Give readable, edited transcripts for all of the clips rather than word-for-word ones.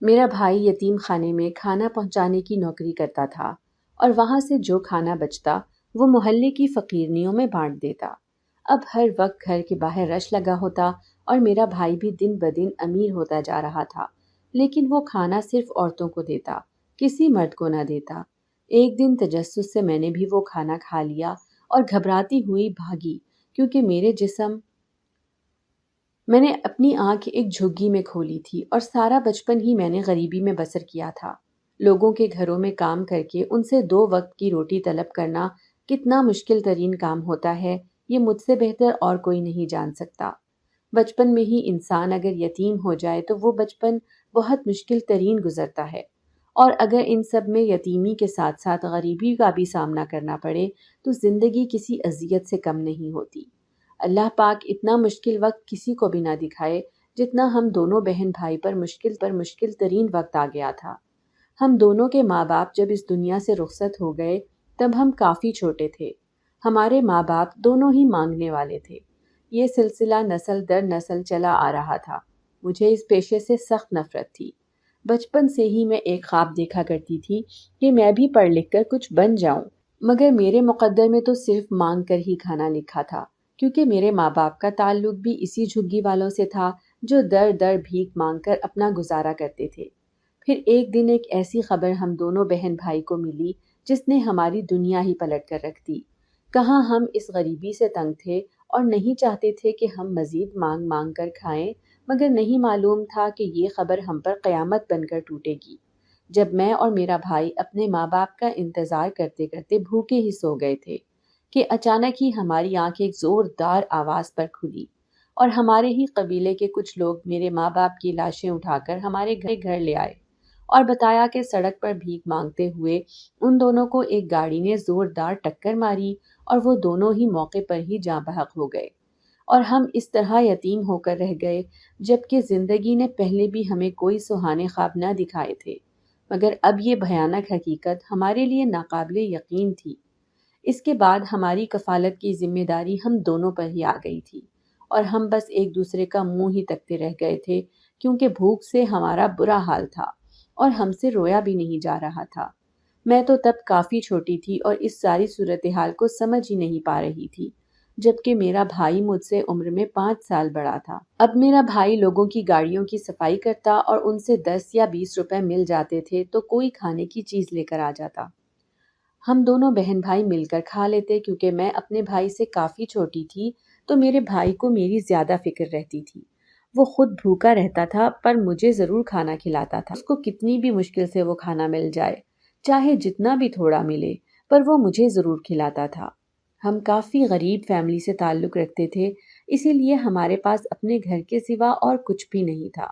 میرا بھائی یتیم خانے میں کھانا پہنچانے کی نوکری کرتا تھا اور وہاں سے جو کھانا بچتا وہ محلے کی فقیرنیوں میں بانٹ دیتا۔ اب ہر وقت گھر کے باہر رش لگا ہوتا اور میرا بھائی بھی دن بدن امیر ہوتا جا رہا تھا، لیکن وہ کھانا صرف عورتوں کو دیتا، کسی مرد کو نہ دیتا۔ ایک دن تجسس سے میں نے بھی وہ کھانا کھا لیا اور گھبراتی ہوئی بھاگی، کیونکہ میں نے اپنی آنکھ ایک جھگی میں کھولی تھی اور سارا بچپن ہی میں نے غریبی میں بسر کیا تھا۔ لوگوں کے گھروں میں کام کر کے ان سے 2 وقت کی روٹی طلب کرنا کتنا مشکل ترین کام ہوتا ہے، یہ مجھ سے بہتر اور کوئی نہیں جان سکتا۔ بچپن میں ہی انسان اگر یتیم ہو جائے تو وہ بچپن بہت مشکل ترین گزرتا ہے، اور اگر ان سب میں یتیمی کے ساتھ ساتھ غریبی کا بھی سامنا کرنا پڑے تو زندگی کسی اذیت سے کم نہیں ہوتی۔ اللہ پاک اتنا مشکل وقت کسی کو بھی نہ دکھائے جتنا ہم دونوں بہن بھائی پر مشکل ترین وقت آ گیا تھا۔ ہم دونوں کے ماں باپ جب اس دنیا سے رخصت ہو گئے تب ہم کافی چھوٹے تھے۔ ہمارے ماں باپ دونوں ہی مانگنے والے تھے۔ یہ سلسلہ نسل در نسل چلا آ رہا تھا۔ مجھے اس پیشے سے سخت نفرت تھی۔ بچپن سے ہی میں ایک خواب دیکھا کرتی تھی کہ میں بھی پڑھ لکھ کر کچھ بن جاؤں، مگر میرے مقدر میں تو صرف مانگ کر ہی کھانا لکھا تھا، کیونکہ میرے ماں باپ کا تعلق بھی اسی جھگی والوں سے تھا جو در در بھیک مانگ کر اپنا گزارا کرتے تھے۔ پھر ایک دن ایک ایسی خبر ہم دونوں بہن بھائی کو ملی جس نے ہماری دنیا ہی پلٹ کر رکھ دی۔ کہاں ہم اس غریبی سے تنگ تھے اور نہیں چاہتے تھے کہ ہم مزید مانگ مانگ کر کھائیں، مگر نہیں معلوم تھا کہ یہ خبر ہم پر قیامت بن کر ٹوٹے گی، جب میں اور میرا بھائی اپنے ماں باپ کا انتظار کرتے کرتے بھوکے ہی سو گئے تھے کہ اچانک ہی ہماری آنکھ ایک زوردار آواز پر کھلی اور ہمارے ہی قبیلے کے کچھ لوگ میرے ماں باپ کی لاشیں اٹھا کر ہمارے گھر لے آئے اور بتایا کہ سڑک پر بھیک مانگتے ہوئے ان دونوں کو ایک گاڑی نے زوردار ٹکر ماری اور وہ دونوں ہی موقع پر ہی جاں بحق ہو گئے، اور ہم اس طرح یتیم ہو کر رہ گئے، جبکہ زندگی نے پہلے بھی ہمیں کوئی سہانے خواب نہ دکھائے تھے، مگر اب یہ بھیانک حقیقت ہمارے لیے ناقابل یقین تھی۔ اس کے بعد ہماری کفالت کی ذمہ داری ہم دونوں پر ہی آ گئی تھی، اور ہم بس ایک دوسرے کا منہ ہی تکتے رہ گئے تھے، کیونکہ بھوک سے ہمارا برا حال تھا اور ہم سے رویا بھی نہیں جا رہا تھا۔ میں تو تب کافی چھوٹی تھی اور اس ساری صورتحال کو سمجھ ہی نہیں پا رہی تھی، جبکہ میرا بھائی مجھ سے عمر میں 5 سال بڑا تھا۔ اب میرا بھائی لوگوں کی گاڑیوں کی صفائی کرتا اور ان سے 10 یا 20 روپے مل جاتے تھے تو کوئی کھانے کی چیز لے کر آ جاتا۔ ہم دونوں بہن بھائی مل کر کھا لیتے، کیونکہ میں اپنے بھائی سے کافی چھوٹی تھی تو میرے بھائی کو میری زیادہ فکر رہتی تھی۔ وہ خود بھوکا رہتا تھا پر مجھے ضرور کھانا کھلاتا تھا۔ اس کو کتنی بھی مشکل سے وہ کھانا مل جائے، چاہے جتنا بھی تھوڑا ملے، پر وہ مجھے ضرور کھلاتا تھا۔ ہم کافی غریب فیملی سے تعلق رکھتے تھے، اسی لیے ہمارے پاس اپنے گھر کے سوا اور کچھ بھی نہیں تھا۔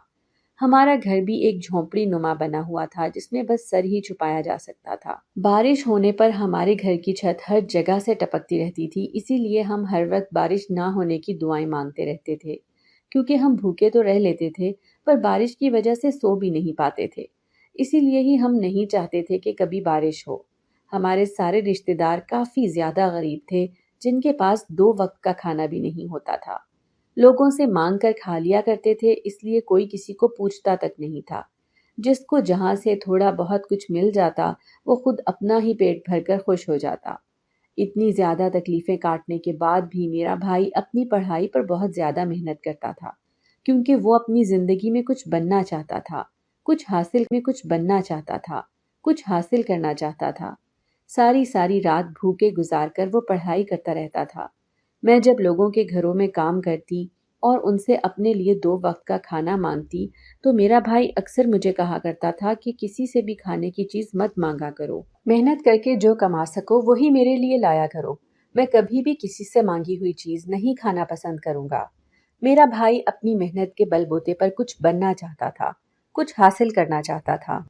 ہمارا گھر بھی ایک جھونپڑی نما بنا ہوا تھا جس میں بس سر ہی چھپایا جا سکتا تھا۔ بارش ہونے پر ہمارے گھر کی چھت ہر جگہ سے ٹپکتی رہتی تھی، اسی لیے ہم ہر وقت بارش نہ ہونے کی دعائیں مانگتے رہتے تھے، کیونکہ ہم بھوکے تو رہ لیتے تھے پر بارش کی وجہ سے سو بھی نہیں پاتے تھے، اسی لیے ہی ہم نہیں چاہتے تھے کہ کبھی بارش ہو۔ ہمارے سارے رشتہ دار کافی زیادہ غریب تھے، جن کے پاس 2 وقت کا کھانا بھی نہیں ہوتا تھا۔ لوگوں سے مانگ کر کھا لیا کرتے تھے، اس لیے کوئی کسی کو پوچھتا تک نہیں تھا۔ جس کو جہاں سے تھوڑا بہت کچھ مل جاتا وہ خود اپنا ہی پیٹ بھر کر خوش ہو جاتا۔ اتنی زیادہ تکلیفیں کاٹنے کے بعد بھی میرا بھائی اپنی پڑھائی پر بہت زیادہ محنت کرتا تھا، کیونکہ وہ اپنی زندگی میں کچھ بننا چاہتا تھا، کچھ بننا چاہتا تھا، کچھ حاصل کرنا چاہتا تھا۔ ساری رات بھوکے گزار کر وہ پڑھائی کرتا رہتا تھا۔ میں جب لوگوں کے گھروں میں کام کرتی اور ان سے اپنے لیے 2 وقت کا کھانا مانگتی تو میرا بھائی اکثر مجھے کہا کرتا تھا کہ کسی سے بھی کھانے کی چیز مت مانگا کرو، محنت کر کے جو کما سکو وہی میرے لیے لایا کرو، میں کبھی بھی کسی سے مانگی ہوئی چیز نہیں کھانا پسند کروں گا۔ میرا بھائی اپنی محنت کے بل بوتے پر کچھ بننا چاہتا تھا، کچھ حاصل کرنا چاہتا تھا،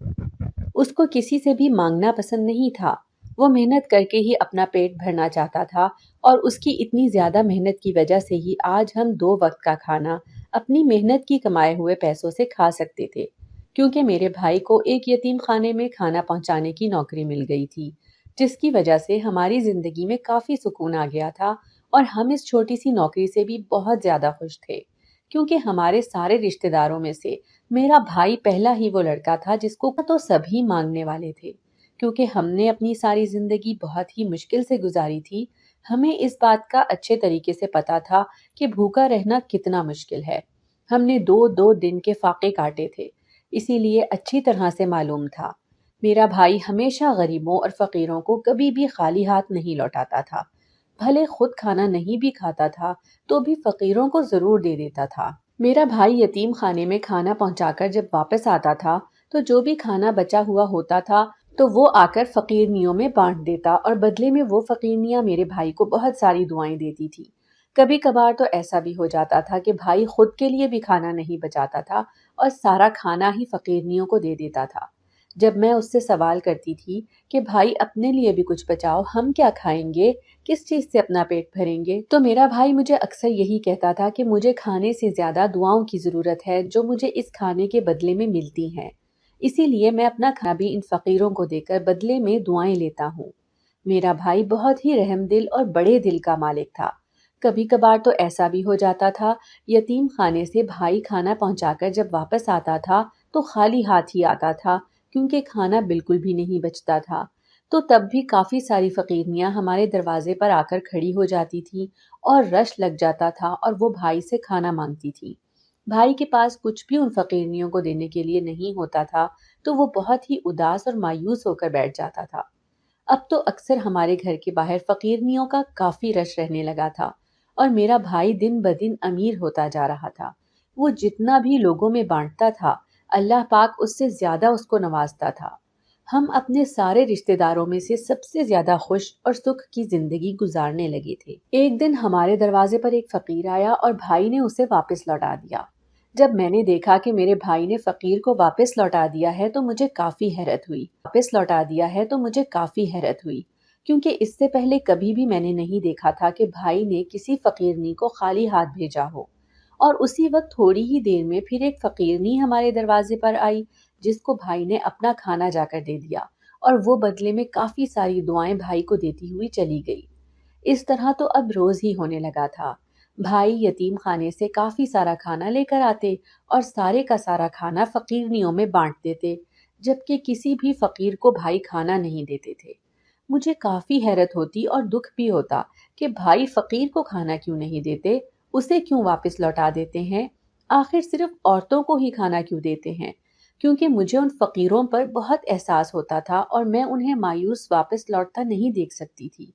اس کو کسی سے بھی مانگنا پسند نہیں تھا، وہ محنت کر کے ہی اپنا پیٹ بھرنا چاہتا تھا، اور اس کی اتنی زیادہ محنت کی وجہ سے ہی آج ہم 2 وقت کا کھانا اپنی محنت کی کمائے ہوئے پیسوں سے کھا سکتے تھے، کیونکہ میرے بھائی کو ایک یتیم خانے میں کھانا پہنچانے کی نوکری مل گئی تھی، جس کی وجہ سے ہماری زندگی میں کافی سکون آ گیا تھا، اور ہم اس چھوٹی سی نوکری سے بھی بہت زیادہ خوش تھے، کیونکہ ہمارے سارے رشتہ داروں میں سے میرا بھائی پہلا ہی وہ لڑکا تھا جس کو تو سبھی مانگنے والے تھے۔ کیونکہ ہم نے اپنی ساری زندگی بہت ہی مشکل سے گزاری تھی، ہمیں اس بات کا اچھے طریقے سے پتا تھا کہ بھوکا رہنا کتنا مشکل ہے۔ ہم نے دو دو دن کے فاقے کاٹے تھے، اسی لیے اچھی طرح سے معلوم تھا۔ میرا بھائی ہمیشہ غریبوں اور فقیروں کو کبھی بھی خالی ہاتھ نہیں لوٹاتا تھا۔ بھلے خود کھانا نہیں بھی کھاتا تھا تو بھی فقیروں کو ضرور دے دیتا تھا۔ میرا بھائی یتیم خانے میں کھانا پہنچا کر جب واپس آتا تھا تو جو بھی کھانا بچا ہوا ہوتا تھا تو وہ آ کر فقیرنیوں میں بانٹ دیتا، اور بدلے میں وہ فقیرنیاں میرے بھائی کو بہت ساری دعائیں دیتی تھی۔ کبھی کبھار تو ایسا بھی ہو جاتا تھا کہ بھائی خود کے لیے بھی کھانا نہیں بچاتا تھا اور سارا کھانا ہی فقیرنیوں کو دے دیتا تھا۔ جب میں اس سے سوال کرتی تھی کہ بھائی اپنے لیے بھی کچھ بچاؤ، ہم کیا کھائیں گے، کس چیز سے اپنا پیٹ بھریں گے، تو میرا بھائی مجھے اکثر یہی کہتا تھا کہ مجھے کھانے سے زیادہ دعاؤں کی ضرورت ہے جو مجھے اس کھانے کے بدلے میں ملتی ہیں، اسی لیے میں اپنا کھانا بھی ان فقیروں کو دے کر بدلے میں دعائیں لیتا ہوں۔ میرا بھائی بہت ہی رحم دل اور بڑے دل کا مالک تھا۔ کبھی کبھار تو ایسا بھی ہو جاتا تھا، یتیم خانے سے بھائی کھانا پہنچا کر جب واپس آتا تھا تو خالی ہاتھ ہی آتا تھا، کیونکہ کھانا بالکل بھی نہیں بچتا تھا۔ تو تب بھی کافی ساری فقیرنیاں ہمارے دروازے پر آ کر کھڑی ہو جاتی تھیں اور رش لگ جاتا تھا اور وہ بھائی سے کھانا مانگتی تھی۔ بھائی کے پاس کچھ بھی ان فقیرنیوں کو دینے کے لیے نہیں ہوتا تھا تو وہ بہت ہی اداس اور مایوس ہو کر بیٹھ جاتا تھا۔ اب تو اکثر ہمارے گھر کے باہر فقیرنیوں کا کافی رش رہنے لگا تھا اور میرا بھائی دن بدن امیر ہوتا جا رہا تھا۔ وہ جتنا بھی لوگوں میں بانٹتا تھا، اللہ پاک اس سے زیادہ اس کو نوازتا تھا۔ ہم اپنے سارے رشتہ داروں میں سے سب سے زیادہ خوش اور سکھ کی زندگی گزارنے لگے تھے۔ ایک دن ہمارے دروازے پر ایک فقیر آیا اور بھائی نے اسے واپس لوٹا دیا۔ جب میں نے دیکھا کہ میرے بھائی نے فقیر کو واپس لوٹا دیا ہے تو مجھے کافی حیرت ہوئی، کیونکہ اس سے پہلے کبھی بھی میں نے نہیں دیکھا تھا کہ بھائی نے کسی فقیرنی کو خالی ہاتھ بھیجا ہو۔ اور اسی وقت تھوڑی ہی دیر میں پھر ایک فقیرنی ہمارے دروازے پر آئی جس کو بھائی نے اپنا کھانا جا کر دے دیا، اور وہ بدلے میں کافی ساری دعائیں بھائی کو دیتی ہوئی چلی گئی۔ اس طرح تو اب روز ہی ہونے لگا تھا۔ بھائی یتیم خانے سے کافی سارا کھانا لے کر آتے اور سارے کا سارا کھانا فقیرنیوں میں بانٹ دیتے، جبکہ کسی بھی فقیر کو بھائی کھانا نہیں دیتے تھے۔ مجھے کافی حیرت ہوتی اور دکھ بھی ہوتا کہ بھائی فقیر کو کھانا کیوں نہیں دیتے، اسے کیوں واپس لوٹا دیتے ہیں، آخر صرف عورتوں کو ہی کھانا کیوں دیتے ہیں، کیونکہ مجھے ان فقیروں پر بہت احساس ہوتا تھا اور میں انہیں مایوس واپس لوٹتا نہیں دیکھ سکتی تھی۔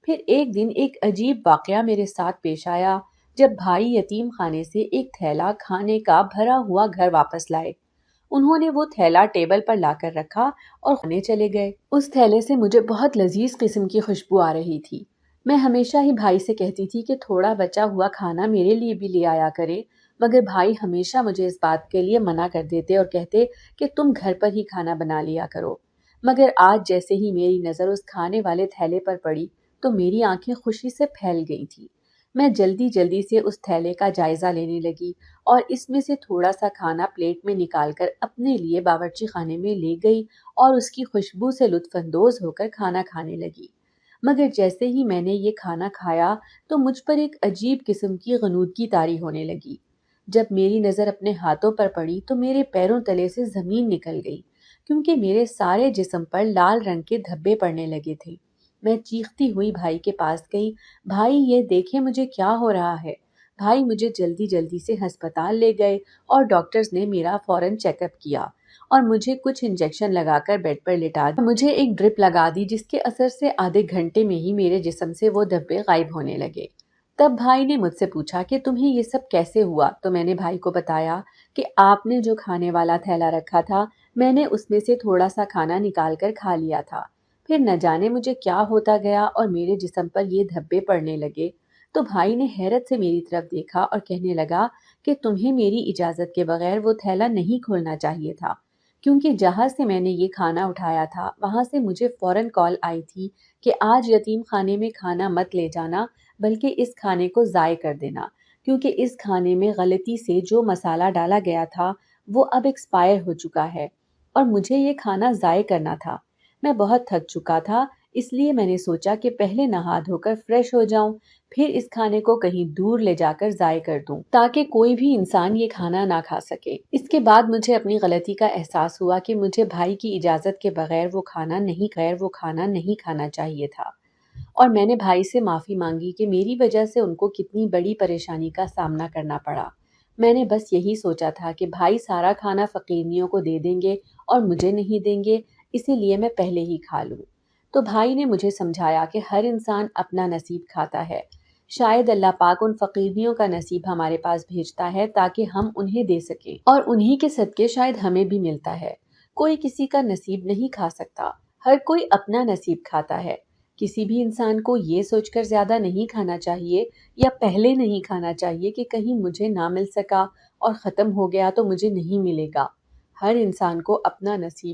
پھر ایک دن ایک عجیب واقعہ میرے ساتھ پیش آیا جب بھائی یتیم خانے سے ایک تھیلا کھانے کا بھرا ہوا گھر واپس لائے۔ انہوں نے وہ تھیلا ٹیبل پر لا کر رکھا اور کھانے چلے گئے۔ اس تھیلے سے مجھے بہت لذیذ قسم کی خوشبو آ رہی تھی۔ میں ہمیشہ ہی بھائی سے کہتی تھی کہ تھوڑا بچا ہوا کھانا میرے لیے بھی لے آیا کرے، مگر بھائی ہمیشہ مجھے اس بات کے لیے منع کر دیتے اور کہتے کہ تم گھر پر ہی کھانا بنا لیا کرو۔ مگر آج جیسے ہی میری نظر اس کھانے والے تھیلے پر پڑی تو میری آنکھیں خوشی سے پھیل گئی تھیں۔ میں جلدی جلدی سے اس تھیلے کا جائزہ لینے لگی اور اس میں سے تھوڑا سا کھانا پلیٹ میں نکال کر اپنے لیے باورچی خانے میں لے گئی اور اس کی خوشبو سے لطف اندوز ہو کر کھانا کھانے لگی۔ مگر جیسے ہی میں نے یہ کھانا کھایا تو مجھ پر ایک عجیب قسم کی غنودگی طاری ہونے لگی۔ جب میری نظر اپنے ہاتھوں پر پڑی تو میرے پیروں تلے سے زمین نکل گئی، کیونکہ میرے سارے جسم پر لال رنگ کے دھبے پڑنے لگے تھے۔ میں چیختی ہوئی بھائی کے پاس گئی، بھائی یہ دیکھیں مجھے کیا ہو رہا ہے۔ بھائی مجھے جلدی جلدی سے ہسپتال لے گئے اور ڈاکٹرز نے میرا فوراً چیک اپ کیا اور مجھے کچھ انجیکشن لگا کر بیڈ پر لٹا دیا۔ مجھے ایک ڈرپ لگا دی جس کے اثر سے آدھے گھنٹے میں ہی میرے جسم سے وہ دھبے غائب ہونے لگے۔ تب بھائی نے مجھ سے پوچھا کہ تمہیں یہ سب کیسے ہوا، تو میں نے بھائی کو بتایا کہ آپ نے جو کھانے والا تھیلا رکھا تھا میں نے اس میں سے تھوڑا سا کھانا نکال کر کھا لیا تھا، پھر نہ جانے مجھے کیا ہوتا گیا اور میرے جسم پر یہ دھبے پڑنے لگے۔ تو بھائی نے حیرت سے میری طرف دیکھا اور کہنے لگا کہ تمہیں میری اجازت کے بغیر وہ تھیلا نہیں کھولنا چاہیے تھا، کیونکہ جہاں سے میں نے یہ کھانا اٹھایا تھا وہاں سے مجھے فوراً کال آئی تھی کہ آج یتیم خانے میں کھانا مت لے جانا بلکہ اس کھانے کو ضائع کر دینا، کیونکہ اس کھانے میں غلطی سے جو مسالہ ڈالا گیا تھا وہ اب ایکسپائر ہو چکا ہے اور مجھے یہ کھانا ضائع کرنا تھا۔ میں بہت تھک چکا تھا، اس لیے میں نے سوچا کہ پہلے نہا دھو کر فریش ہو جاؤں، پھر اس کھانے کو کہیں دور لے جا کر ضائع کر دوں تاکہ کوئی بھی انسان یہ کھانا نہ کھا سکے۔ اس کے بعد مجھے اپنی غلطی کا احساس ہوا کہ مجھے بھائی کی اجازت کے بغیر وہ کھانا نہیں کھانا چاہیے تھا، اور میں نے بھائی سے معافی مانگی کہ میری وجہ سے ان کو کتنی بڑی پریشانی کا سامنا کرنا پڑا۔ میں نے بس یہی سوچا تھا کہ بھائی سارا کھانا فقیرنیوں کو دے دیں گے اور مجھے نہیں دیں گے، اسی لیے میں پہلے ہی کھا لوں۔ تو بھائی نے مجھے سمجھایا کہ ہر انسان اپنا نصیب کھاتا ہے، شاید اللہ پاک ان فقیرنیوں کا نصیب ہمارے پاس بھیجتا ہے تاکہ ہم انہیں دے سکیں، اور انہی کے صدقے شاید ہمیں بھی ملتا ہے۔ کوئی کسی کا نصیب نہیں کھا سکتا، ہر کوئی اپنا نصیب کھاتا ہے۔ کسی بھی انسان کو یہ سوچ کر زیادہ نہیں کھانا چاہیے یا پہلے نہیں کھانا چاہیے کہ کہیں مجھے نہ مل سکا اور ختم ہو گیا تو مجھے نہیں ملے گا۔ ہر انسان کو اپنا نصیب